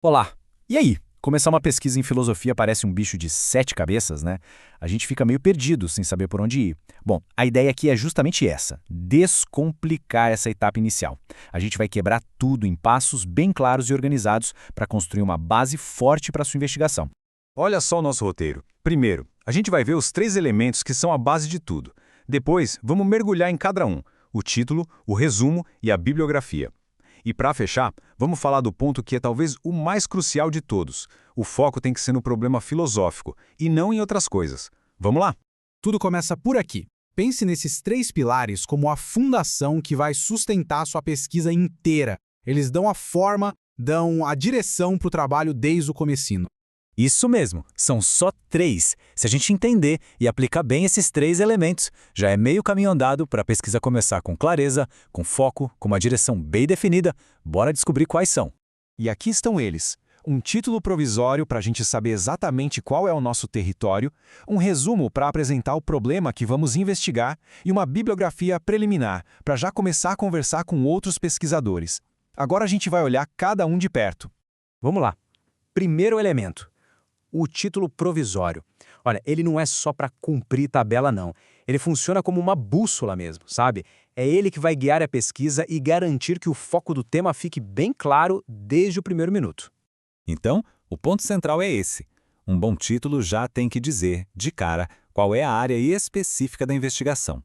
Olá! E aí? Começar uma pesquisa em filosofia parece um bicho de sete cabeças, né? A gente fica meio perdido sem saber por onde ir. Bom, a ideia aqui é justamente essa: descomplicar essa etapa inicial. A gente vai quebrar tudo em passos bem claros e organizados para construir uma base forte para sua investigação. Olha só o nosso roteiro. Primeiro, a gente vai ver os três elementos que são a base de tudo. Depois, vamos mergulhar em cada um: o título, o resumo e a bibliografia. E para fechar, vamos falar do ponto que é talvez o mais crucial de todos. O foco tem que ser no problema filosófico e não em outras coisas. Vamos lá? Tudo começa por aqui. Pense nesses três pilares como a fundação que vai sustentar sua pesquisa inteira. Eles dão a forma, dão a direção para o trabalho desde o comecinho. Isso mesmo, são só três. Se a gente entender e aplicar bem esses três elementos, já é meio caminho andado para a pesquisa começar com clareza, com foco, com uma direção bem definida. Bora descobrir quais são. E aqui estão eles. Um título provisório para a gente saber exatamente qual é o nosso território, um resumo para apresentar o problema que vamos investigar e uma bibliografia preliminar para já começar a conversar com outros pesquisadores. Agora a gente vai olhar cada um de perto. Vamos lá. Primeiro elemento: o título provisório. Olha, ele não é só para cumprir tabela, não. Ele funciona como uma bússola mesmo, sabe? É ele que vai guiar a pesquisa e garantir que o foco do tema fique bem claro desde o primeiro minuto. Então, o ponto central é esse. Um bom título já tem que dizer, de cara, qual é a área específica da investigação.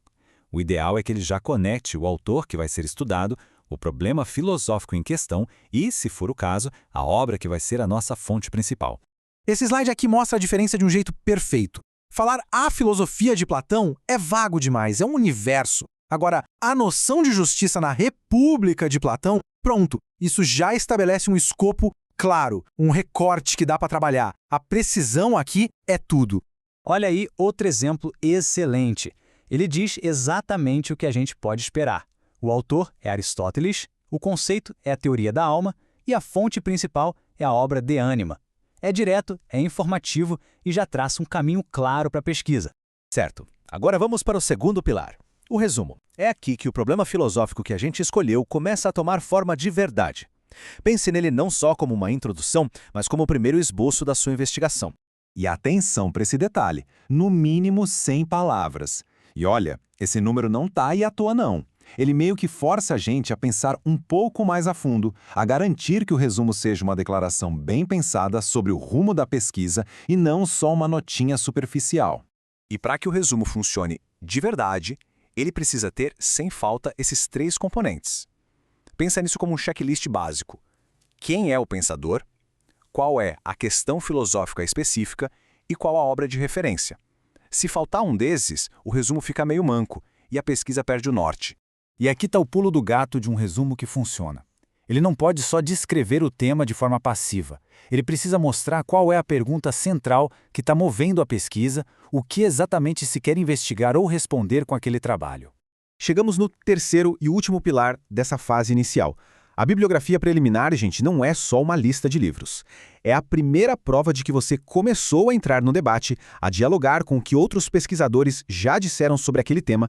O ideal é que ele já conecte o autor que vai ser estudado, o problema filosófico em questão e, se for o caso, a obra que vai ser a nossa fonte principal. Esse slide aqui mostra a diferença de um jeito perfeito. Falar a filosofia de Platão é vago demais, é um universo. Agora, a noção de justiça na República de Platão, pronto, isso já estabelece um escopo claro, um recorte que dá para trabalhar. A precisão aqui é tudo. Olha aí outro exemplo excelente. Ele diz exatamente o que a gente pode esperar. O autor é Aristóteles, o conceito é a teoria da alma e a fonte principal é a obra De Anima. É direto, é informativo e já traça um caminho claro para a pesquisa. Certo. Agora vamos para o segundo pilar. O resumo. É aqui que o problema filosófico que a gente escolheu começa a tomar forma de verdade. Pense nele não só como uma introdução, mas como o primeiro esboço da sua investigação. E atenção para esse detalhe: no mínimo 100 palavras. E olha, esse número não tá aí à toa não. Ele meio que força a gente a pensar um pouco mais a fundo, a garantir que o resumo seja uma declaração bem pensada sobre o rumo da pesquisa e não só uma notinha superficial. E para que o resumo funcione de verdade, ele precisa ter, sem falta, esses três componentes. Pensa nisso como um checklist básico. Quem é o pensador? Qual é a questão filosófica específica? E qual a obra de referência? Se faltar um desses, o resumo fica meio manco e a pesquisa perde o norte. E aqui está o pulo do gato de um resumo que funciona. Ele não pode só descrever o tema de forma passiva. Ele precisa mostrar qual é a pergunta central que está movendo a pesquisa, o que exatamente se quer investigar ou responder com aquele trabalho. Chegamos no terceiro e último pilar dessa fase inicial. A bibliografia preliminar, gente, não é só uma lista de livros. É a primeira prova de que você começou a entrar no debate, a dialogar com o que outros pesquisadores já disseram sobre aquele tema.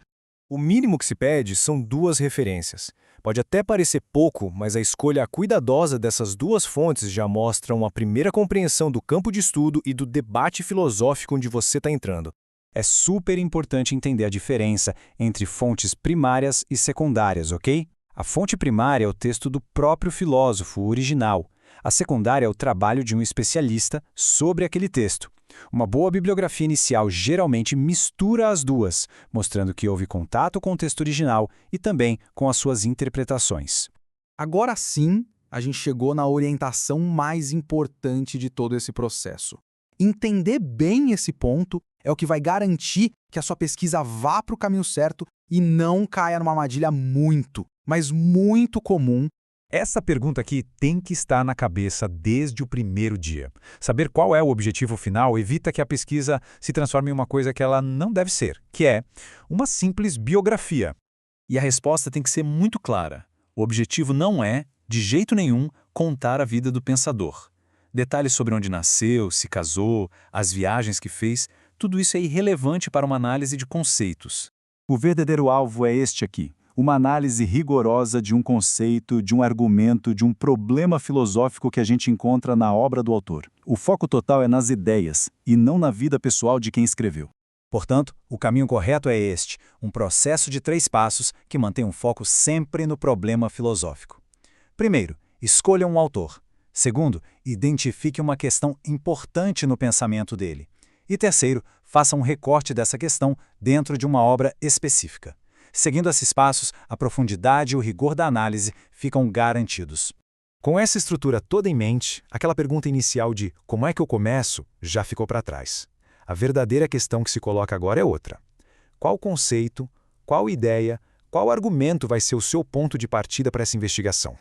O mínimo que se pede são duas referências. Pode até parecer pouco, mas a escolha cuidadosa dessas duas fontes já mostra uma primeira compreensão do campo de estudo e do debate filosófico onde você está entrando. É super importante entender a diferença entre fontes primárias e secundárias, ok? A fonte primária é o texto do próprio filósofo, o original. A secundária é o trabalho de um especialista sobre aquele texto. Uma boa bibliografia inicial geralmente mistura as duas, mostrando que houve contato com o texto original e também com as suas interpretações. Agora sim, a gente chegou na orientação mais importante de todo esse processo. Entender bem esse ponto é o que vai garantir que a sua pesquisa vá para o caminho certo e não caia numa armadilha muito, mas muito comum. Essa pergunta aqui tem que estar na cabeça desde o primeiro dia. Saber qual é o objetivo final evita que a pesquisa se transforme em uma coisa que ela não deve ser, que é uma simples biografia. E a resposta tem que ser muito clara. O objetivo não é, de jeito nenhum, contar a vida do pensador. Detalhes sobre onde nasceu, se casou, as viagens que fez, tudo isso é irrelevante para uma análise de conceitos. O verdadeiro alvo é este aqui: uma análise rigorosa de um conceito, de um argumento, de um problema filosófico que a gente encontra na obra do autor. O foco total é nas ideias e não na vida pessoal de quem escreveu. Portanto, o caminho correto é este, um processo de 3 passos que mantém um foco sempre no problema filosófico. Primeiro, escolha um autor. Segundo, identifique uma questão importante no pensamento dele. E terceiro, faça um recorte dessa questão dentro de uma obra específica. Seguindo esses passos, a profundidade e o rigor da análise ficam garantidos. Com essa estrutura toda em mente, aquela pergunta inicial de como é que eu começo já ficou para trás. A verdadeira questão que se coloca agora é outra. Qual conceito, qual ideia, qual argumento vai ser o seu ponto de partida para essa investigação?